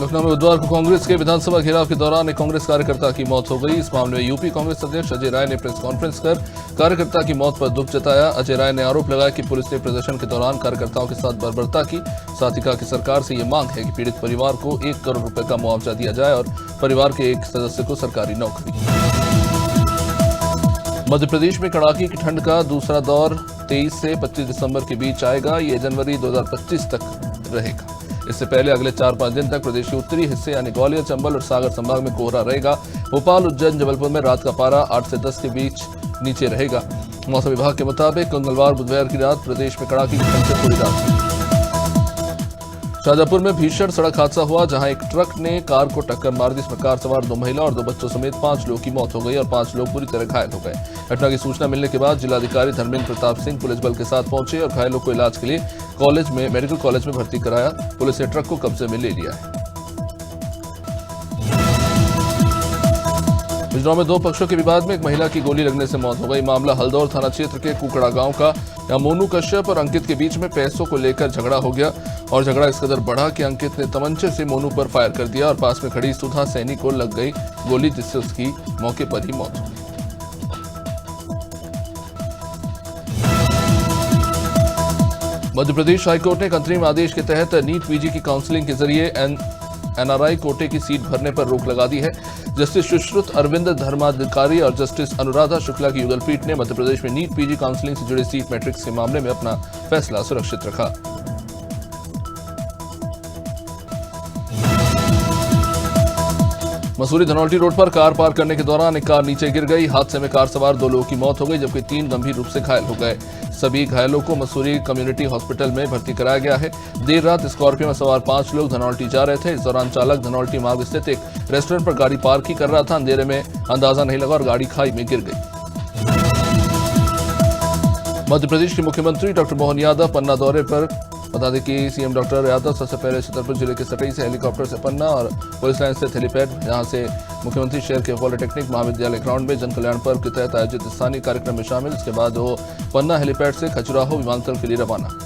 लखनऊ में बुधवार को कांग्रेस के विधानसभा घेराव के दौरान एक कांग्रेस कार्यकर्ता की मौत हो गई। इस मामले में यूपी कांग्रेस अध्यक्ष अजय राय ने प्रेस कॉन्फ्रेंस कर कार्यकर्ता की मौत पर दुख जताया। अजय राय ने आरोप लगाया कि पुलिस ने प्रदर्शन के दौरान कार्यकर्ताओं के साथ बर्बरता की। साथ ही कहा कि सरकार से ये मांग है कि पीड़ित परिवार को 1 करोड़ रुपए का मुआवजा दिया जाए और परिवार के एक सदस्य को सरकारी नौकरी। मध्य प्रदेश में कड़ाके की ठंड का दूसरा दौर 23 से 25 दिसंबर के बीच आएगा। ये जनवरी 2025 तक रहेगा। इससे पहले अगले 4-5 दिन तक प्रदेश के उत्तरी हिस्से यानी ग्वालियर, चंबल और सागर संभाग में कोहरा रहेगा। भोपाल, उज्जैन, जबलपुर में रात का पारा 8 से 10 के बीच नीचे रहेगा। मौसम विभाग के मुताबिक मंगलवार बुधवार की रात प्रदेश में कड़ाके की ठंड से पूरी रात। शाहजहांपुर में भीषण सड़क हादसा हुआ, जहां एक ट्रक ने कार को टक्कर मार दी। इसमें कार सवार 2 महिला और 2 बच्चों समेत 5 लोगों की मौत हो गई और 5 लोग बुरी तरह घायल हो गए। घटना की सूचना मिलने के बाद जिलाधिकारी धर्मेंद्र प्रताप सिंह पुलिस बल के साथ पहुंचे और घायलों को इलाज के लिए मेडिकल कॉलेज में भर्ती कराया। पुलिस ने ट्रक को कब्जे में ले लिया है। बिजनौर में 2 पक्षों के विवाद में एक महिला की गोली लगने से मौत हो गई। मामला हल्दौर थाना क्षेत्र के कुकड़ा गांव का। यहां मोनू कश्यप और अंकित के बीच में पैसों को लेकर झगड़ा हो गया और झगड़ा इस कदर बढ़ा कि अंकित ने तमंचे से मोनू पर फायर कर दिया और पास में खड़ी सुधा सैनी को लग गई गोली, जिससे उसकी मौके पर ही मौत हो गई। मध्य प्रदेश हाईकोर्ट ने एक अंतरिम आदेश के तहत नीट पीजी की काउंसलिंग के जरिए एनआरआई कोटे की सीट भरने पर रोक लगा दी है। जस्टिस सुश्रुत अरविंद धर्माधिकारी और जस्टिस अनुराधा शुक्ला की युगल पीठ ने मध्य प्रदेश में नीट पीजी काउंसलिंग से जुड़े सीट मैट्रिक्स के मामले में अपना फैसला सुरक्षित रखा। मसूरी धनौल्टी रोड पर कार पार करने के दौरान एक कार नीचे गिर गई। हादसे में कार सवार 2 लोगों की मौत हो गई, जबकि 3 गंभीर रूप से घायल हो गए। सभी घायलों को मसूरी कम्युनिटी हॉस्पिटल में भर्ती कराया गया है। देर रात स्कॉर्पियो में सवार 5 लोग धनौल्टी जा रहे थे। इस दौरान चालक धनौल्टी मार्ग स्थित एक रेस्टोरेंट पर गाड़ी पार्क ही कर रहा था। अंधेरे में अंदाजा नहीं लगा और गाड़ी खाई में गिर गई। मध्य प्रदेश के मुख्यमंत्री डॉक्टर मोहन यादव पन्ना दौरे पर। बता दें कि सीएम डॉक्टर यादव सबसे पहले छतरपुर जिले के सटई से हेलीकॉप्टर से पन्ना और पुलिस लाइन से हेलीपैड, जहां से मुख्यमंत्री शहर के पॉलिटेक्निक महाविद्यालय ग्राउंड में जन कल्याण पर्व के तहत आयोजित स्थानीय कार्यक्रम में शामिल। इसके बाद वो पन्ना हेलीपैड से खजुराहो विमानतल के लिए रवाना।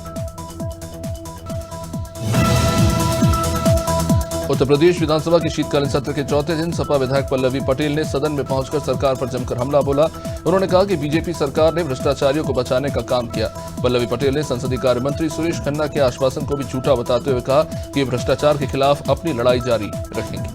उत्तर प्रदेश विधानसभा के शीतकालीन सत्र के चौथे दिन सपा विधायक पल्लवी पटेल ने सदन में पहुंचकर सरकार पर जमकर हमला बोला। उन्होंने कहा कि बीजेपी सरकार ने भ्रष्टाचारियों को बचाने का काम किया। पल्लवी पटेल ने संसदीय कार्य मंत्री सुरेश खन्ना के आश्वासन को भी झूठा बताते हुए कहा कि भ्रष्टाचार के खिलाफ अपनी लड़ाई जारी रखेंगे।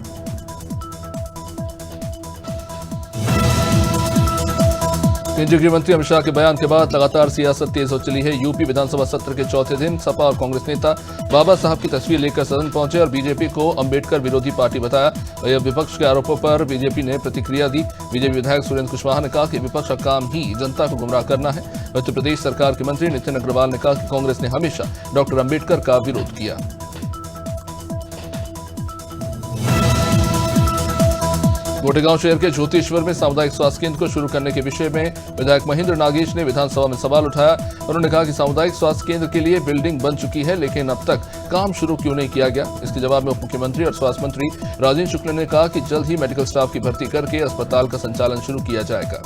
केंद्रीय गृह मंत्री अमित शाह के बयान के बाद लगातार सियासत तेज हो चली है। यूपी विधानसभा सत्र के चौथे दिन सपा और कांग्रेस नेता बाबा साहब की तस्वीर लेकर सदन पहुंचे और बीजेपी को अंबेडकर विरोधी पार्टी बताया। वहीं विपक्ष के आरोपों पर बीजेपी ने प्रतिक्रिया दी। बीजेपी विधायक सुरेंद्र कुशवाहा ने कहा कि विपक्ष का काम ही जनता को गुमराह करना है। मध्य प्रदेश सरकार के मंत्री नितिन अग्रवाल ने कहा कि कांग्रेस ने हमेशा डॉक्टर अंबेडकर का विरोध किया। गोटेगांव शहर के ज्योतिश्वर में सामुदायिक स्वास्थ्य केंद्र को शुरू करने के विषय में विधायक महेंद्र नागेश ने विधानसभा में सवाल उठाया। उन्होंने कहा कि सामुदायिक स्वास्थ्य केंद्र के लिए बिल्डिंग बन चुकी है, लेकिन अब तक काम शुरू क्यों नहीं किया गया। इसके जवाब में उप मुख्यमंत्री और स्वास्थ्य मंत्री राजेंद्र शुक्ला ने कहा कि जल्द ही मेडिकल स्टाफ की भर्ती करके अस्पताल का संचालन शुरू किया जाएगा।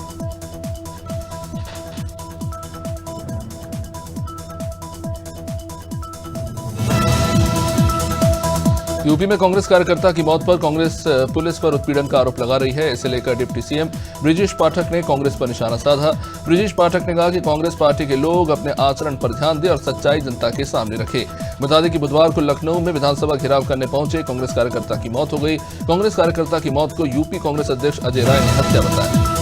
यूपी में कांग्रेस कार्यकर्ता की मौत पर कांग्रेस पुलिस पर उत्पीड़न का आरोप लगा रही है। इसे लेकर डिप्टी सीएम ब्रिजेश पाठक ने कांग्रेस पर निशाना साधा। ब्रिजेश पाठक ने कहा कि कांग्रेस पार्टी के लोग अपने आचरण पर ध्यान दें और सच्चाई जनता के सामने रखें। बता दें कि बुधवार को लखनऊ में विधानसभा घेराव करने पहुंचे कांग्रेस कार्यकर्ता की मौत हो गई। कांग्रेस कार्यकर्ता की मौत को यूपी कांग्रेस अध्यक्ष अजय राय ने हत्या बताया।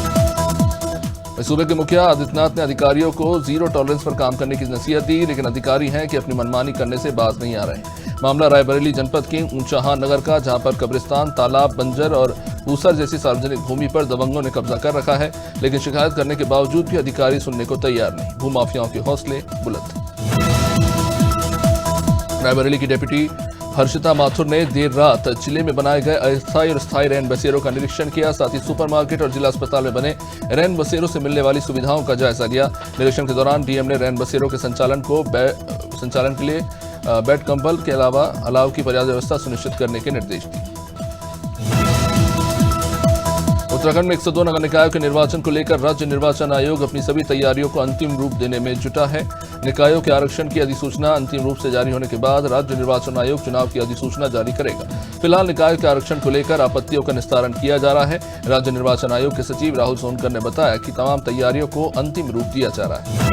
सूबे के मुखिया आदित्यनाथ ने अधिकारियों को जीरो टॉलरेंस पर काम करने की नसीहत दी, लेकिन अधिकारी हैं कि अपनी मनमानी करने से बाज नहीं आ रहे। मामला रायबरेली जनपद के ऊंचाहां नगर का, जहां पर कब्रिस्तान, तालाब, बंजर और ऊसर जैसी सार्वजनिक भूमि पर दबंगों ने कब्जा कर रखा है, लेकिन शिकायत करने के बावजूद भी अधिकारी सुनने को तैयार नहीं। भूमाफियाओं के हौसले बुलंद। रायबरेली की डिप्टी हर्षिता माथुर ने देर रात जिले में बनाए गए अस्थायी और स्थायी रैन बसेरों का निरीक्षण किया। साथ ही सुपरमार्केट और जिला अस्पताल में बने रैन बसेरों से मिलने वाली सुविधाओं का जायजा लिया। निरीक्षण के दौरान डीएम ने रैन बसेरों के संचालन के लिए बेड कंबल के अलावा अलाव की पर्याप्त व्यवस्था सुनिश्चित करने के निर्देश दिए। उत्तराखंड में 102 नगर निकायों के निर्वाचन को लेकर राज्य निर्वाचन आयोग अपनी सभी तैयारियों को अंतिम रूप देने में जुटा है। निकायों के आरक्षण की अधिसूचना अंतिम रूप से जारी होने के बाद राज्य निर्वाचन आयोग चुनाव की अधिसूचना जारी करेगा। फिलहाल निकायों के आरक्षण को लेकर आपत्तियों का निस्तारण किया जा रहा है। राज्य निर्वाचन आयोग के सचिव राहुल सोनकर ने बताया कि तमाम तैयारियों को अंतिम रूप दिया जा रहा है।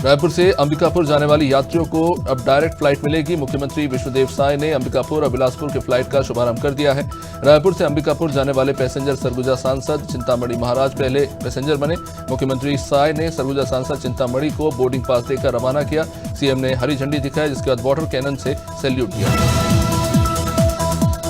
रायपुर से अंबिकापुर जाने वाली यात्रियों को अब डायरेक्ट फ्लाइट मिलेगी। मुख्यमंत्री विष्णुदेव साय ने अंबिकापुर और बिलासपुर के फ्लाइट का शुभारंभ कर दिया है। रायपुर से अंबिकापुर जाने वाले पैसेंजर सरगुजा सांसद चिंतामणि महाराज पहले पैसेंजर बने। मुख्यमंत्री साय ने सरगुजा सांसद चिंतामणि को बोर्डिंग पास देकर रवाना किया। सीएम ने हरी झंडी दिखाई, जिसके बाद वाटर कैनन से सैल्यूट किया।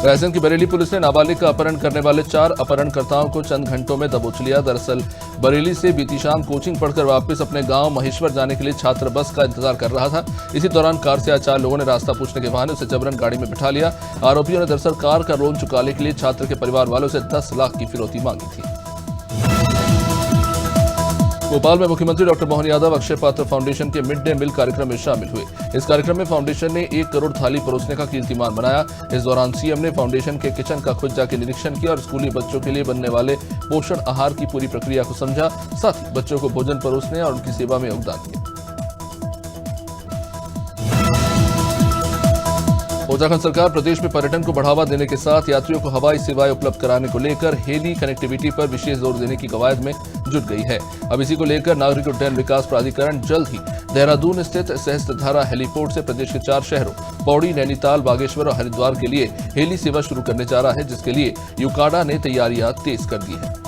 रायसेन की बरेली पुलिस ने नाबालिग का अपहरण करने वाले 4 अपहरणकर्ताओं को चंद घंटों में दबोच लिया। दरअसल बरेली से बीती शाम कोचिंग पढ़कर वापस अपने गांव महेश्वर जाने के लिए छात्र बस का इंतजार कर रहा था। इसी दौरान कार से आए 4 लोगों ने रास्ता पूछने के बहाने उसे जबरन गाड़ी में बिठा लिया। आरोपियों ने दरअसल कार का लोन चुकाने के लिए छात्र के परिवार वालों से 10 लाख की फिरौती मांगी थी। भोपाल में मुख्यमंत्री डॉक्टर मोहन यादव अक्षय पात्र फाउंडेशन के मिड डे मील कार्यक्रम में शामिल हुए। इस कार्यक्रम में फाउंडेशन ने 1 करोड़ थाली परोसने का कीर्तिमान बनाया। इस दौरान सीएम ने फाउंडेशन के किचन का खुद जाकर निरीक्षण किया और स्कूली बच्चों के लिए बनने वाले पोषण आहार की पूरी प्रक्रिया को समझा। साथ ही बच्चों को भोजन परोसने और उनकी सेवा में योगदान दिया। उत्तराखंड सरकार प्रदेश में पर्यटन को बढ़ावा देने के साथ यात्रियों को हवाई सेवाएं उपलब्ध कराने को लेकर हेली कनेक्टिविटी पर विशेष जोर देने की कवायद में जुट गई है। अब इसी को लेकर नागरिक उड्डयन विकास प्राधिकरण जल्द ही देहरादून स्थित सहस्त्रधारा हेलीपोर्ट से प्रदेश के 4 शहरों पौड़ी, नैनीताल, बागेश्वर और हरिद्वार के लिए हेली सेवा शुरू करने जा रहा है, जिसके लिए यूकाडा ने तैयारियां तेज कर दी है।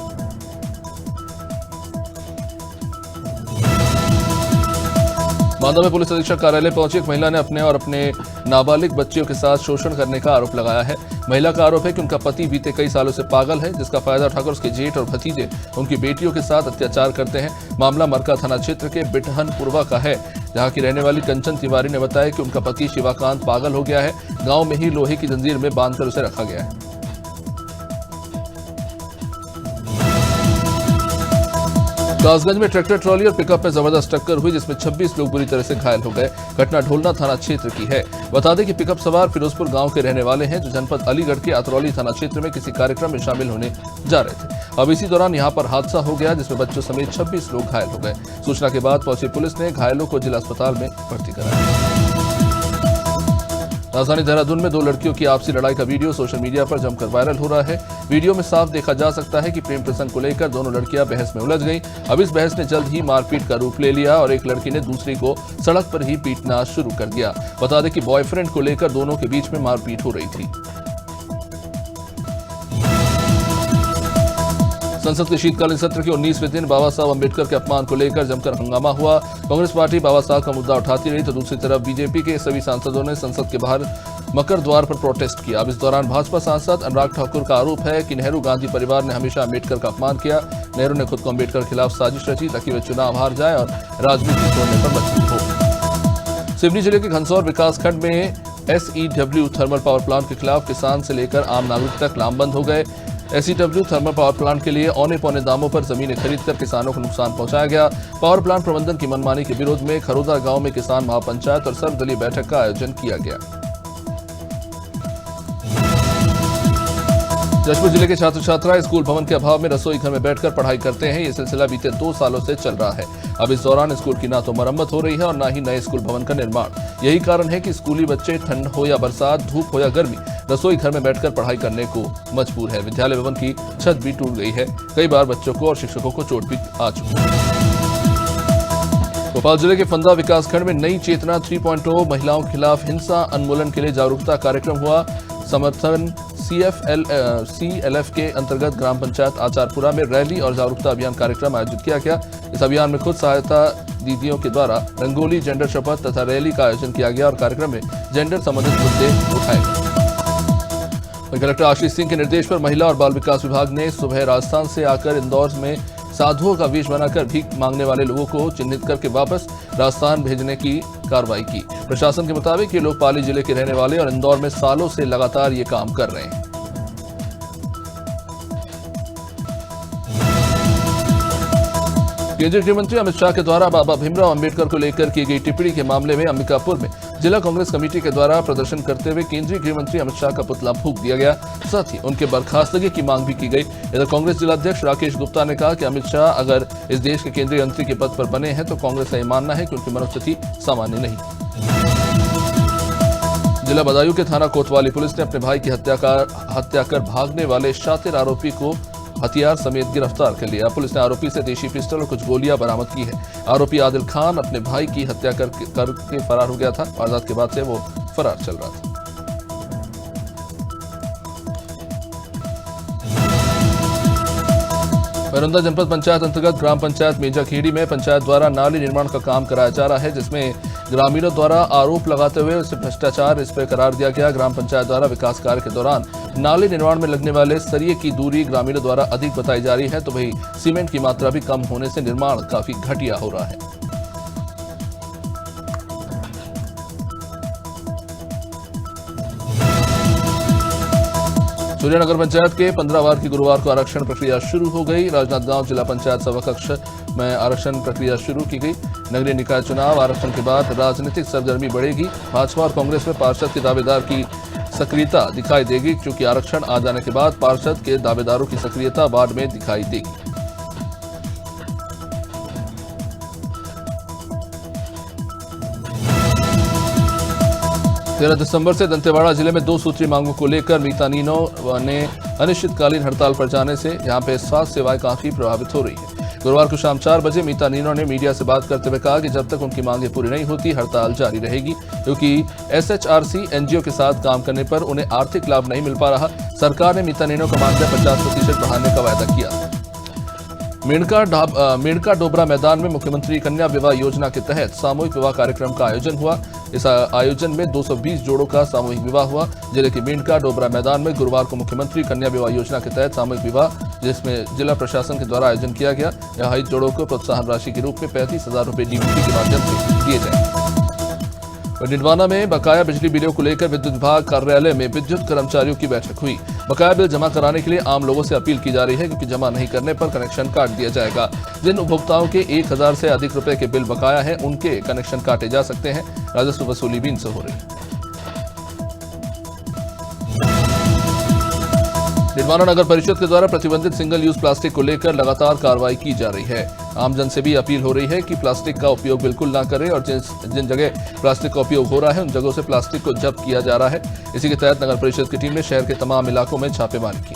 बांदा में पुलिस अधीक्षक कार्यालय पहुंची एक महिला ने अपने और अपने नाबालिग बच्चियों के साथ शोषण करने का आरोप लगाया है। महिला का आरोप है कि उनका पति बीते कई सालों से पागल है, जिसका फायदा उठाकर उसके जेठ और भतीजे उनकी बेटियों के साथ अत्याचार करते हैं। मामला मरका थाना क्षेत्र के बिटहनपुरवा का है, जहां की रहने वाली कंचन तिवारी ने बताया कि उनका पति शिवाकांत पागल हो गया है। गांव में ही लोहे की जंजीर में बांधकर उसे रखा गया है। कासगंज में ट्रैक्टर ट्रॉली और पिकअप में जबरदस्त टक्कर हुई, जिसमें 26 लोग बुरी तरह से घायल हो गए। घटना ढोलना थाना क्षेत्र की है। बता दें कि पिकअप सवार फिरोजपुर गांव के रहने वाले हैं, जो जनपद अलीगढ़ के अतरौली थाना क्षेत्र में किसी कार्यक्रम में शामिल होने जा रहे थे। अब इसी दौरान यहां पर हादसा हो गया, जिसमें बच्चों समेत 26 लोग घायल हो गए। सूचना के बाद पहुंची पुलिस ने घायलों को जिला अस्पताल में भर्ती कराया। राजधानी देहरादून में 2 लड़कियों की आपसी लड़ाई का वीडियो सोशल मीडिया पर जमकर वायरल हो रहा है। वीडियो में साफ देखा जा सकता है कि प्रेम प्रसंग को लेकर दोनों लड़कियां बहस में उलझ गईं। अब इस बहस ने जल्द ही मारपीट का रूप ले लिया और एक लड़की ने दूसरी को सड़क पर ही पीटना शुरू कर दिया। बता दें कि बॉयफ्रेंड को लेकर दोनों के बीच में मारपीट हो रही थी। संसद के शीतकालीन सत्र के 19वें दिन बाबा साहब अम्बेडकर के अपमान को लेकर जमकर हंगामा हुआ। कांग्रेस पार्टी बाबा साहब का मुद्दा उठाती रही, तो दूसरी तरफ बीजेपी के सभी सांसदों ने संसद के बाहर मकर द्वार पर प्रोटेस्ट किया। अब इस दौरान भाजपा सांसद अनुराग ठाकुर का आरोप है कि नेहरू गांधी परिवार ने हमेशा अम्बेडकर का अपमान किया। नेहरू ने खुद को अम्बेडकर के खिलाफ साजिश रची ताकि वे चुनाव हार जाए और राजनीति छोड़ने पर मजबूर हो। सिवनी जिले के घनसौर विकासखंड में SEW थर्मल पावर प्लांट के खिलाफ किसान से लेकर आम नागरिक तक लामबंद हो गए। SEW थर्मल पावर प्लांट के लिए औने पौने दामों पर जमीनें खरीदकर किसानों को नुकसान पहुंचाया गया। पावर प्लांट प्रबंधन की मनमानी के विरोध में खरोदा गांव में किसान महापंचायत और सर्वदलीय बैठक का आयोजन किया गया। जशपुर जिले के छात्र छात्राएं स्कूल भवन के अभाव में रसोई घर में बैठकर पढ़ाई करते हैं। ये सिलसिला बीते 2 सालों से चल रहा है। अब इस दौरान स्कूल की ना तो मरम्मत हो रही है और ना ही नए स्कूल भवन का निर्माण। यही कारण है कि स्कूली बच्चे ठंड हो या बरसात, धूप हो या गर्मी, रसोई घर में बैठकर पढ़ाई करने को मजबूर है। विद्यालय भवन की छत भी टूट गई है। कई बार बच्चों को और शिक्षकों को चोट भी आ चुकी है। भोपाल जिले के फंदा विकासखंड में नई चेतना 3.0 महिलाओं के खिलाफ हिंसा उन्मूलन के लिए जागरूकता कार्यक्रम हुआ। समर्थन CLF के अंतर्गत ग्राम पंचायत आचारपुरा में रैली और जागरूकता अभियान कार्यक्रम आयोजित किया गया। इस अभियान में खुद सहायता दीदियों के द्वारा रंगोली, जेंडर शपथ तथा रैली का आयोजन किया गया और कार्यक्रम में जेंडर संबंधित मुद्दे उठाए गए। कलेक्टर आशीष सिंह के निर्देश पर महिला और बाल विकास विभाग ने सुबह राजस्थान से आकर इंदौर में साधुओं का वेश बनाकर भीख मांगने वाले लोगों को चिन्हित करके वापस राजस्थान भेजने की कार्रवाई की। प्रशासन के मुताबिक ये लोग पाली जिले के रहने वाले और इंदौर में सालों से लगातार ये काम कर रहे हैं। केंद्रीय गृह मंत्री अमित शाह के द्वारा बाबा भीमराव अंबेडकर को लेकर की गई टिप्पणी के मामले में अंबिकापुर में जिला कांग्रेस कमेटी के द्वारा प्रदर्शन करते हुए केंद्रीय गृह मंत्री अमित शाह का पुतला फूंक दिया गया। साथ ही उनके बर्खास्तगी की मांग भी की गई। इधर कांग्रेस जिलाध्यक्ष राकेश गुप्ता ने कहा कि अमित शाह अगर इस देश के केंद्रीय मंत्री के पद पर बने हैं तो कांग्रेस का यह मानना है कि उनकी मनोस्थिति सामान्य नहीं। जिला बदायूं के थाना कोतवाली पुलिस ने अपने भाई की हत्या कर भागने वाले शातिर आरोपी को हथियार समेत गिरफ्तार कर लिया। पुलिस ने आरोपी से देशी पिस्टल और कुछ गोलियां बरामद की है। आरोपी आदिल खान अपने भाई की हत्या करके फरार हो गया था। वारदात के बाद से वो फरार चल रहा था। बरौंदा जनपद पंचायत अंतर्गत ग्राम पंचायत मेजाखेड़ी में पंचायत द्वारा नाली निर्माण का काम कराया जा रहा है, जिसमें ग्रामीणों द्वारा आरोप लगाते हुए उसे भ्रष्टाचार इस पर करार दिया गया। ग्राम पंचायत द्वारा विकास कार्य के दौरान नाली निर्माण में लगने वाले सरिये की दूरी ग्रामीणों द्वारा अधिक बताई जा रही है, तो वही सीमेंट की मात्रा भी कम होने से निर्माण काफी घटिया हो रहा है। सूर्यनगर पंचायत के 15 वार्ड की गुरुवार को आरक्षण प्रक्रिया शुरू हो गई। राजनांदगांव जिला पंचायत सभा कक्ष में आरक्षण प्रक्रिया शुरू की गई। नगरीय निकाय चुनाव आरक्षण के बाद राजनीतिक सरगर्मी बढ़ेगी। भाजपा और कांग्रेस में पार्षद के दावेदार की सक्रियता दिखाई देगी, क्योंकि आरक्षण आ जाने के बाद पार्षद के दावेदारों की सक्रियता वार्ड में दिखाई देगी। 13 दिसंबर से दंतेवाड़ा जिले में 2 सूत्री मांगों को लेकर मीतानीनों ने अनिश्चितकालीन हड़ताल पर जाने से यहां पे स्वास्थ्य सेवाएं काफी प्रभावित हो रही है। गुरुवार को शाम 4 बजे मीतानीनों ने मीडिया से बात करते हुए कहा कि जब तक उनकी मांगें पूरी नहीं होती हड़ताल जारी रहेगी, क्योंकि एसएचआरसी एनजीओ के साथ काम करने पर उन्हें आर्थिक लाभ नहीं मिल पा रहा। सरकार ने मीतानीनों का मानदेय 50% बढ़ाने का वायदा किया। मेड़का डोबरा मैदान में मुख्यमंत्री कन्या विवाह योजना के तहत सामूहिक विवाह कार्यक्रम का आयोजन हुआ। इस आयोजन में 220 जोड़ों का सामूहिक विवाह हुआ। जिले के मेड़का डोबरा मैदान में गुरुवार को मुख्यमंत्री कन्या विवाह योजना के तहत सामूहिक विवाह, जिसमें जिला प्रशासन के द्वारा आयोजन किया गया। यहाँ जोड़ों को प्रोत्साहन राशि के रूप में 35,000 रुपए डीबीटी के माध्यम से दिए जाएंगे। निडवाना में बकाया बिजली बिलों को लेकर विद्युत विभाग कार्यालय में विद्युत कर्मचारियों की बैठक हुई। बकाया बिल जमा कराने के लिए आम लोगों से अपील की जा रही है, क्योंकि जमा नहीं करने पर कनेक्शन काट दिया जाएगा। जिन उपभोक्ताओं के 1,000 से अधिक रुपए के बिल बकाया है, उनके कनेक्शन काटे जा सकते हैं। राजस्व वसूली भी इनसे हो रही है। निडवाना नगर परिषद के द्वारा प्रतिबंधित सिंगल यूज प्लास्टिक को लेकर लगातार कार्रवाई की जा रही है। आमजन से भी अपील हो रही है कि प्लास्टिक का उपयोग बिल्कुल ना करें, और जिन जगह प्लास्टिक का उपयोग हो रहा है उन जगहों से प्लास्टिक को जब्त किया जा रहा है। इसी के तहत नगर परिषद की टीम ने शहर के तमाम इलाकों में छापेमारी की।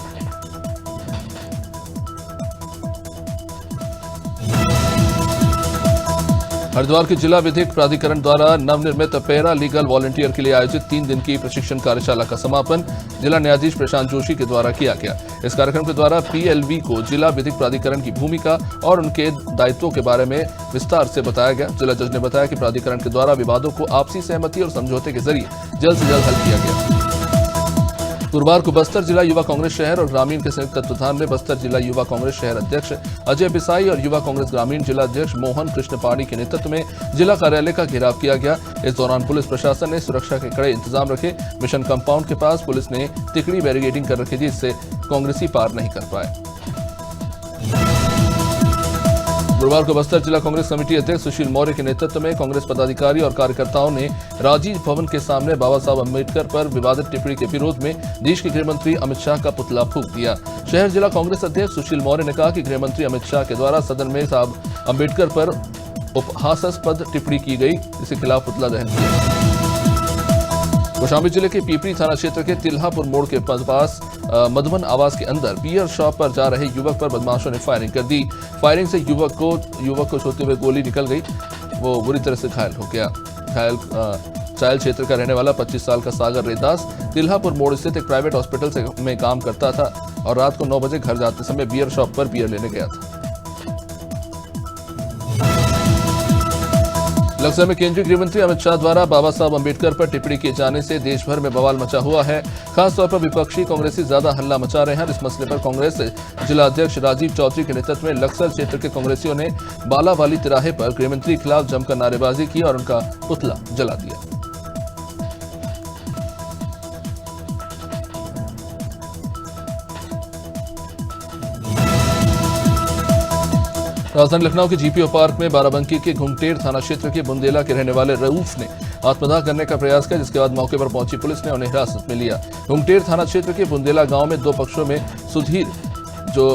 हरिद्वार के जिला विधिक प्राधिकरण द्वारा नवनिर्मित पैरा लीगल वॉलंटियर के लिए आयोजित 3 दिन की प्रशिक्षण कार्यशाला का समापन जिला न्यायाधीश प्रशांत जोशी के द्वारा किया गया। इस कार्यक्रम के द्वारा पीएलवी को जिला विधिक प्राधिकरण की भूमिका और उनके दायित्वों के बारे में विस्तार से बताया गया। जिला जज ने बताया कि प्राधिकरण के द्वारा विवादों को आपसी सहमति और समझौते के जरिए जल्द से जल्द हल किया गया। गुरुवार को बस्तर जिला युवा कांग्रेस शहर और ग्रामीण के संयुक्त तत्वाधान में बस्तर जिला युवा कांग्रेस शहर अध्यक्ष अजय पिसाई और युवा कांग्रेस ग्रामीण जिला अध्यक्ष मोहन कृष्ण पाणी के नेतृत्व में जिला कार्यालय का घेराव किया गया। इस दौरान पुलिस प्रशासन ने सुरक्षा के कड़े इंतजाम रखे। मिशन कंपाउंड के पास पुलिस ने तिकड़ी बैरिकेडिंग कर रखी थी, जिससे कांग्रेसी पार नहीं कर पाए। गुरुवार को बस्तर जिला कांग्रेस कमेटी अध्यक्ष सुशील मौर्य के नेतृत्व में कांग्रेस पदाधिकारी और कार्यकर्ताओं ने राजीव भवन के सामने बाबा साहब अम्बेडकर पर विवादित टिप्पणी के विरोध में देश के गृह मंत्री अमित शाह का पुतला फूंक दिया। शहर जिला कांग्रेस अध्यक्ष सुशील मौर्य ने कहा कि गृह मंत्री अमित शाह के द्वारा सदन में साहब अम्बेडकर पर उपहासास्पद टिप्पणी की गई, इसके खिलाफ पुतला दहन किया। कौशाम्बी जिले के पीपरी थाना क्षेत्र के तिल्हापुर मोड़ के पास मधुबन आवास के अंदर बियर शॉप पर जा रहे युवक पर बदमाशों ने फायरिंग कर दी। फायरिंग से युवक को छूते हुए गोली निकल गई, वो बुरी तरह से घायल हो गया। चायल क्षेत्र का रहने वाला 25 साल का सागर रेदास तिल्हापुर मोड़ स्थित एक प्राइवेट हॉस्पिटल में काम करता था और रात को 9 बजे घर जाते समय बियर शॉप पर बियर लेने गया था। लखनऊ में केंद्रीय गृह मंत्री अमित शाह द्वारा बाबा साहब अम्बेडकर पर टिप्पणी किए जाने से देश भर में बवाल मचा हुआ है। खासतौर पर विपक्षी कांग्रेसी ज्यादा हल्ला मचा रहे हैं। इस मसले पर कांग्रेस जिला अध्यक्ष राजीव चौधरी के नेतृत्व में लक्सर क्षेत्र के कांग्रेसियों ने बालावाली तिराहे पर गृह मंत्री के खिलाफ जमकर नारेबाजी की और उनका पुतला जला दिया। राजधानी लखनऊ के जीपीओ पार्क में बाराबंकी के घुंगटेर थाना क्षेत्र के बुंदेला के रहने वाले रऊफ ने आत्मदाह करने का प्रयास किया, जिसके बाद मौके पर पहुंची पुलिस ने उन्हें हिरासत में लिया। हुंगटेर थाना क्षेत्र के बुंदेला गांव में दो पक्षों में सुधीर जो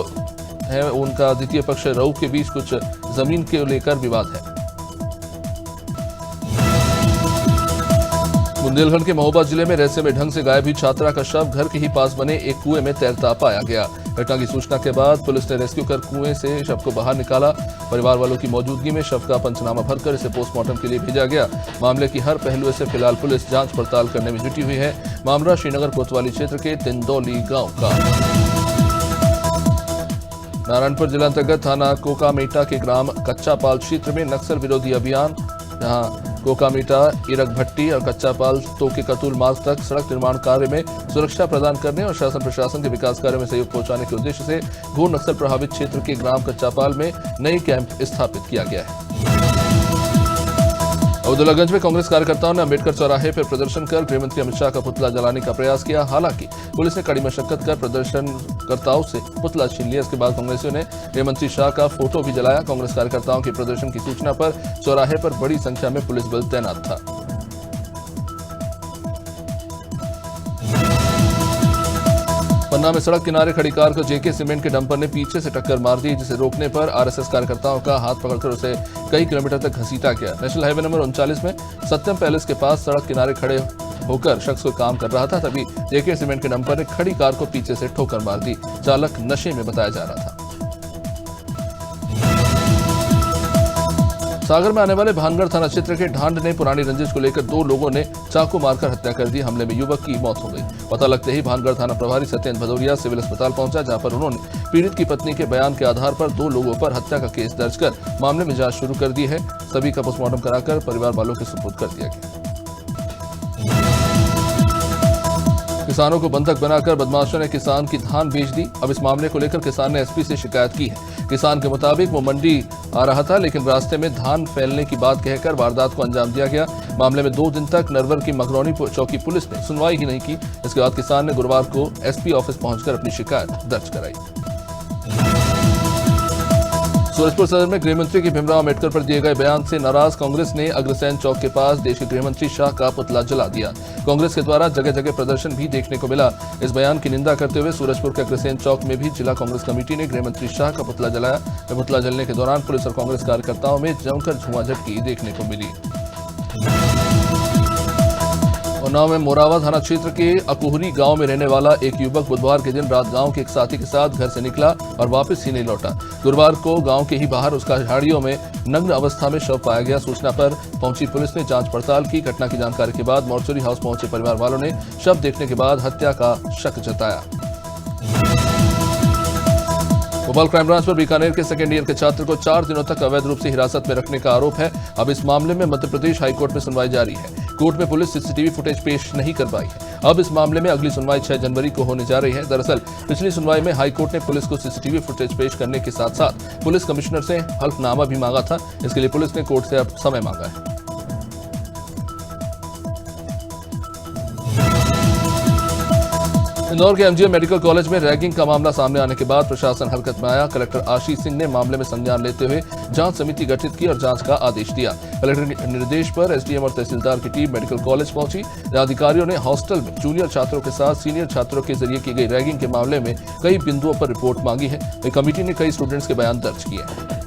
है उनका द्वितीय पक्ष रऊ के बीच कुछ जमीन के लेकर विवाद है। बुंदेलखंड के महोबा जिले में रहस्यमय ढंग से गायब हुई छात्रा का शव घर के ही पास बने एक कुएं में तैरता पाया गया। घटना की सूचना के बाद पुलिस ने रेस्क्यू कर कुएं से शव को बाहर निकाला। परिवार वालों की मौजूदगी में शव का पंचनामा भरकर इसे पोस्टमार्टम के लिए भेजा गया। मामले की हर पहलू से फिलहाल पुलिस जांच पड़ताल करने में जुटी हुई है। मामला श्रीनगर कोतवाली क्षेत्र के तिंदौली गांव का। नारायणपुर जिला अंतर्गत थाना कोकामेटा के ग्राम कच्चापाल क्षेत्र में नक्सल विरोधी अभियान, जहां कोकामेटा, इरक भट्टी और कच्चापाल तोके कतुल मार्ग तक सड़क निर्माण कार्य में सुरक्षा प्रदान करने और शासन प्रशासन के विकास कार्य में सहयोग पहुंचाने के उद्देश्य से घोर नक्सल प्रभावित क्षेत्र के ग्राम कच्चापाल में नई कैंप स्थापित किया गया है। अब्दुल्लागंज में कांग्रेस कार्यकर्ताओं ने अंबेडकर चौराहे पर प्रदर्शन कर गृहमंत्री अमित शाह का पुतला जलाने का प्रयास किया। हालांकि पुलिस ने कड़ी मशक्कत कर प्रदर्शनकर्ताओं से पुतला छीन लिया। इसके बाद कांग्रेसियों ने गृहमंत्री शाह का फोटो भी जलाया। कांग्रेस कार्यकर्ताओं के प्रदर्शन की सूचना पर चौराहे पर बड़ी संख्या में पुलिस बल तैनात था। पन्ना में सड़क किनारे खड़ी कार को जेके सीमेंट के डंपर ने पीछे से टक्कर मार दी, जिसे रोकने पर आरएसएस कार्यकर्ताओं का हाथ पकड़कर उसे कई किलोमीटर तक घसीटा गया। नेशनल हाईवे नंबर 39 में सत्यम पैलेस के पास सड़क किनारे खड़े होकर शख्स को काम कर रहा था, तभी जेके सीमेंट के डंपर ने खड़ी कार को पीछे से ठोकर मार दी। चालक नशे में बताया जा रहा था। सागर में आने वाले भानगढ़ थाना क्षेत्र के ढांड ने पुरानी रंजिश को लेकर दो लोगों ने चाकू मारकर हत्या कर दी। हमले में युवक की मौत हो गई। पता लगते ही भानगढ़ थाना प्रभारी सत्येंद्र भदौरिया सिविल अस्पताल पहुंचा, जहां पर उन्होंने पीड़ित की पत्नी के बयान के आधार पर दो लोगों पर हत्या का केस दर्ज कर मामले में जांच शुरू कर दी है। सभी का पोस्टमार्टम कराकर परिवार वालों के सुपुर्द कर दिया गया। किसानों को बंधक बनाकर बदमाशों ने किसान की धान बेच दी। अब इस मामले को लेकर किसान ने एसपी से शिकायत की है। किसान के मुताबिक वो मंडी आ रहा था, लेकिन रास्ते में धान फैलने की बात कहकर वारदात को अंजाम दिया गया। मामले में 2 दिन तक नरवर की मगरौनी चौकी पुलिस ने सुनवाई ही नहीं की। इसके बाद किसान ने गुरुवार को एसपी ऑफिस पहुंचकर अपनी शिकायत दर्ज कराई। सूरजपुर सदर में गृहमंत्री के भीमराव अम्बेडकर पर दिए गए बयान से नाराज कांग्रेस ने अग्रसेन चौक के पास देश के गृहमंत्री शाह का पुतला जला दिया। कांग्रेस के द्वारा जगह जगह प्रदर्शन भी देखने को मिला। इस बयान की निंदा करते हुए सूरजपुर के अग्रसेन चौक में भी जिला कांग्रेस कमेटी ने गृहमंत्री शाह का पुतला जलाया। पुतला जलने के दौरान पुलिस और कांग्रेस कार्यकर्ताओं में जमकर धुआंझटकी देखने को मिली। उन्नाव में मोरावा थाना क्षेत्र के अकुहरी गांव में रहने वाला एक युवक बुधवार के दिन रात गांव के एक साथी के साथ घर से निकला और वापस ही नहीं लौटा। गुरुवार को गांव के ही बाहर उसका झाड़ियों में नग्न अवस्था में शव पाया गया। सूचना पर पहुंची पुलिस ने जांच पड़ताल की। घटना की जानकारी के बाद मोर्चरी हाउस पहुंचे परिवार वालों ने शव देखने के बाद हत्या का शक जताया। भोपाल क्राइम ब्रांच पर बीकानेर के सेकेंड ईयर के छात्र को 4 दिनों तक अवैध रूप से हिरासत में रखने का आरोप है। अब इस मामले में मध्य प्रदेश हाईकोर्ट में सुनवाई जारी है। कोर्ट में पुलिस सीसीटीवी फुटेज पेश नहीं कर पाई है। अब इस मामले में अगली सुनवाई 6 जनवरी को होने जा रही है। दरअसल पिछली सुनवाई में हाईकोर्ट ने पुलिस को सीसीटीवी फुटेज पेश करने के साथ साथ पुलिस कमिश्नर से हल्फनामा भी मांगा था। इसके लिए पुलिस ने कोर्ट से अब समय मांगा है। इंदौर के एमजीएम मेडिकल कॉलेज में रैगिंग का मामला सामने आने के बाद प्रशासन हरकत में आया। कलेक्टर आशीष सिंह ने मामले में संज्ञान लेते हुए जांच समिति गठित की और जांच का आदेश दिया। कलेक्टर के निर्देश पर एसडीएम और तहसीलदार की टीम मेडिकल कॉलेज पहुंची। अधिकारियों ने हॉस्टल में जूनियर छात्रों के साथ सीनियर छात्रों के जरिए की गई रैगिंग के मामले में कई बिंदुओं पर रिपोर्ट मांगी है। कमेटी ने कई स्टूडेंट्स के बयान दर्ज किए हैं।